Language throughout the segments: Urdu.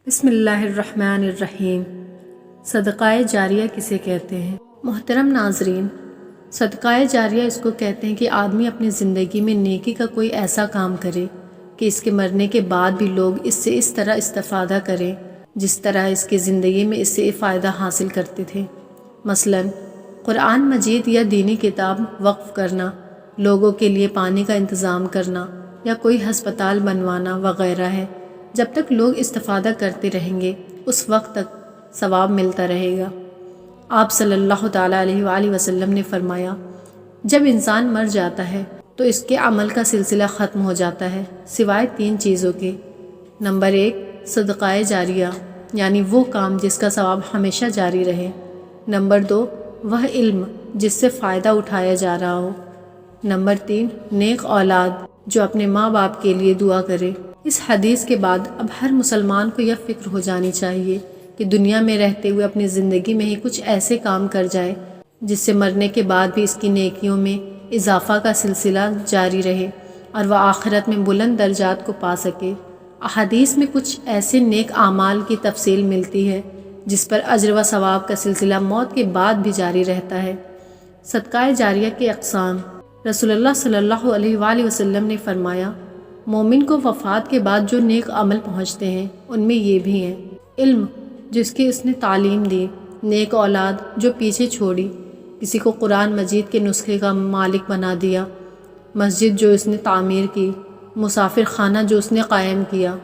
بسم اللہ الرحمن الرحیم۔ صدقہ جاریہ کسے کہتے ہیں؟ محترم ناظرین، صدقہ جاریہ اس کو کہتے ہیں کہ آدمی اپنی زندگی میں نیکی کا کوئی ایسا کام کرے کہ اس کے مرنے کے بعد بھی لوگ اس سے اس طرح استفادہ کریں جس طرح اس کی زندگی میں اس سے فائدہ حاصل کرتے تھے۔ مثلا قرآن مجید یا دینی کتاب وقف کرنا، لوگوں کے لیے پانی کا انتظام کرنا یا کوئی ہسپتال بنوانا وغیرہ ہے۔ جب تک لوگ استفادہ کرتے رہیں گے اس وقت تک ثواب ملتا رہے گا۔ آپ صلی اللہ تعالیٰ علیہ وآلہ وسلم نے فرمایا، جب انسان مر جاتا ہے تو اس کے عمل کا سلسلہ ختم ہو جاتا ہے سوائے 3 چیزوں کے۔ نمبر 1 صدقہ جاریہ، یعنی وہ کام جس کا ثواب ہمیشہ جاری رہے۔ نمبر 2 وہ علم جس سے فائدہ اٹھایا جا رہا ہو۔ نمبر 3 نیک اولاد جو اپنے ماں باپ کے لیے دعا کرے۔ اس حدیث کے بعد اب ہر مسلمان کو یہ فکر ہو جانی چاہیے کہ دنیا میں رہتے ہوئے اپنی زندگی میں ہی کچھ ایسے کام کر جائے جس سے مرنے کے بعد بھی اس کی نیکیوں میں اضافہ کا سلسلہ جاری رہے اور وہ آخرت میں بلند درجات کو پا سکے۔ احادیث میں کچھ ایسے نیک اعمال کی تفصیل ملتی ہے جس پر اجر و ثواب کا سلسلہ موت کے بعد بھی جاری رہتا ہے۔ صدقہ جاریہ کے اقسام۔ رسول اللہ صلی اللہ علیہ وآلہ وسلم نے فرمایا، مومن کو وفات کے بعد جو نیک عمل پہنچتے ہیں ان میں یہ بھی ہیں: علم جس کی اس نے تعلیم دی، نیک اولاد جو پیچھے چھوڑی، کسی کو قرآن مجید کے نسخے کا مالک بنا دیا، مسجد جو اس نے تعمیر کی، مسافر خانہ جو اس نے قائم کیا،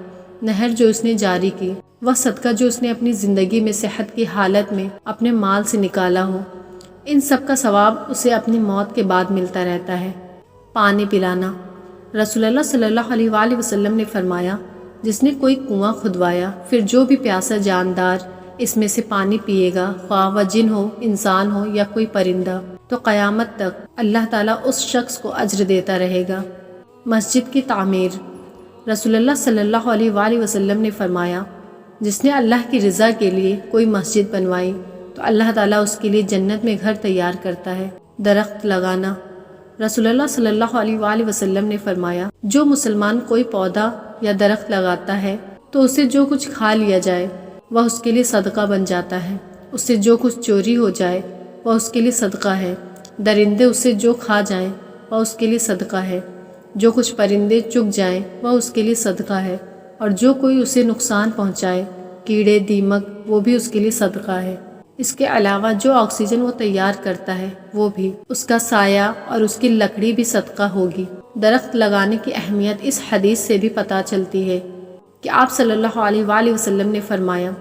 نہر جو اس نے جاری کی، وہ صدقہ جو اس نے اپنی زندگی میں صحت کی حالت میں اپنے مال سے نکالا ہو۔ ان سب کا ثواب اسے اپنی موت کے بعد ملتا رہتا ہے۔ پانی پلانا۔ رسول اللہ صلی اللہ علیہ وآلہ وسلم نے فرمایا، جس نے کوئی کنواں کھدوایا پھر جو بھی پیاسا جاندار اس میں سے پانی پیے گا، خواہ وہ جن ہو، انسان ہو یا کوئی پرندہ، تو قیامت تک اللہ تعالیٰ اس شخص کو اجر دیتا رہے گا۔ مسجد کی تعمیر۔ رسول اللہ صلی اللہ علیہ وآلہ وسلم نے فرمایا، جس نے اللہ کی رضا کے لیے کوئی مسجد بنوائی تو اللہ تعالیٰ اس کے لیے جنت میں گھر تیار کرتا ہے۔ درخت لگانا۔ رسول اللہ صلی اللہ علیہ وآلہ وسلم نے فرمایا، جو مسلمان کوئی پودا یا درخت لگاتا ہے تو اسے جو کچھ کھا لیا جائے وہ اس کے لیے صدقہ بن جاتا ہے، اس سے جو کچھ چوری ہو جائے وہ اس کے لیے صدقہ ہے، درندے اس سے جو کھا جائیں وہ اس کے لیے صدقہ ہے، جو کچھ پرندے چگ جائیں وہ اس کے لیے صدقہ ہے، اور جو کوئی اسے نقصان پہنچائے، کیڑے دیمک، وہ بھی اس کے لیے صدقہ ہے۔ اس کے علاوہ جو آکسیجن وہ تیار کرتا ہے وہ بھی، اس کا سایہ اور اس کی لکڑی بھی صدقہ ہوگی۔ درخت لگانے کی اہمیت اس حدیث سے بھی پتہ چلتی ہے کہ آپ صلی اللہ علیہ وآلہ وسلم نے فرمایا،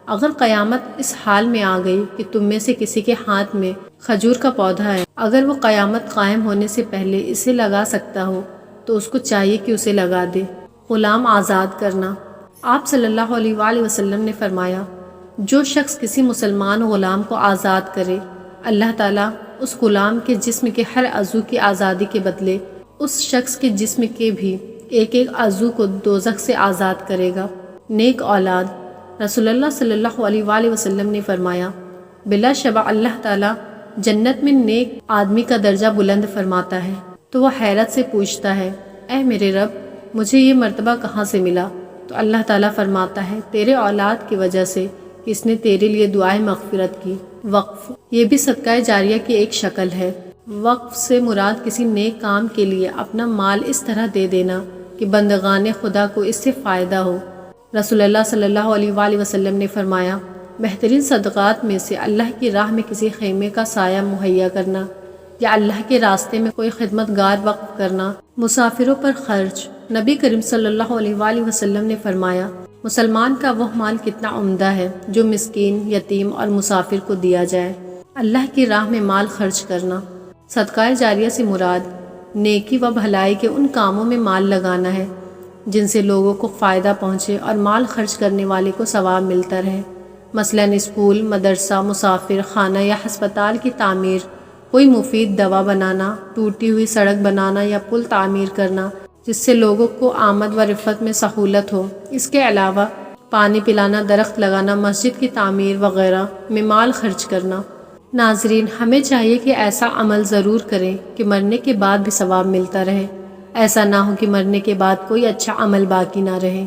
اگر قیامت اس حال میں آ گئی کہ تم میں سے کسی کے ہاتھ میں کھجور کا پودا ہے، اگر وہ قیامت قائم ہونے سے پہلے اسے لگا سکتا ہو تو اس کو چاہیے کہ اسے لگا دے۔ غلام آزاد کرنا۔ آپ صلی اللہ علیہ وآلہ وسلم نے فرمایا، جو شخص کسی مسلمان غلام کو آزاد کرے، اللہ تعالیٰ اس غلام کے جسم کے ہر عضو کی آزادی کے بدلے اس شخص کے جسم کے بھی ایک عضو کو دوزخ سے آزاد کرے گا۔ نیک اولاد۔ رسول اللہ صلی اللہ علیہ وآلہ وسلم نے فرمایا، بلا شبہ اللہ تعالیٰ جنت میں نیک آدمی کا درجہ بلند فرماتا ہے تو وہ حیرت سے پوچھتا ہے، اے میرے رب، مجھے یہ مرتبہ کہاں سے ملا؟ تو اللہ تعالیٰ فرماتا ہے، تیرے اولاد کی وجہ سے کہ اس نے تیرے لیے دعائیں مغفرت کی۔ وقف۔ یہ بھی صدقہ جاریہ کی ایک شکل ہے۔ وقف سے مراد کسی نیک کام کے لیے اپنا مال اس طرح دے دینا کہ بندگان خدا کو اس سے فائدہ ہو۔ رسول اللہ صلی اللہ علیہ وآلہ وسلم نے فرمایا، بہترین صدقات میں سے اللہ کی راہ میں کسی خیمے کا سایہ مہیا کرنا یا اللہ کے راستے میں کوئی خدمت گار وقف کرنا۔ مسافروں پر خرچ۔ نبی کریم صلی اللہ علیہ وآلہ وسلم نے فرمایا، مسلمان کا وہ مال کتنا عمدہ ہے جو مسکین، یتیم اور مسافر کو دیا جائے۔ اللہ کی راہ میں مال خرچ کرنا۔ صدقہ جاریہ سے مراد نیکی و بھلائی کے ان کاموں میں مال لگانا ہے جن سے لوگوں کو فائدہ پہنچے اور مال خرچ کرنے والے کو ثواب ملتا رہے۔ مثلاً اسکول، مدرسہ، مسافر خانہ یا ہسپتال کی تعمیر، کوئی مفید دوا بنانا، ٹوٹی ہوئی سڑک بنانا یا پل تعمیر کرنا جس سے لوگوں کو آمد و رفت میں سہولت ہو۔ اس کے علاوہ پانی پلانا، درخت لگانا، مسجد کی تعمیر وغیرہ میں مال خرچ کرنا۔ ناظرین، ہمیں چاہیے کہ ایسا عمل ضرور کریں کہ مرنے کے بعد بھی ثواب ملتا رہے، ایسا نہ ہو کہ مرنے کے بعد کوئی اچھا عمل باقی نہ رہے۔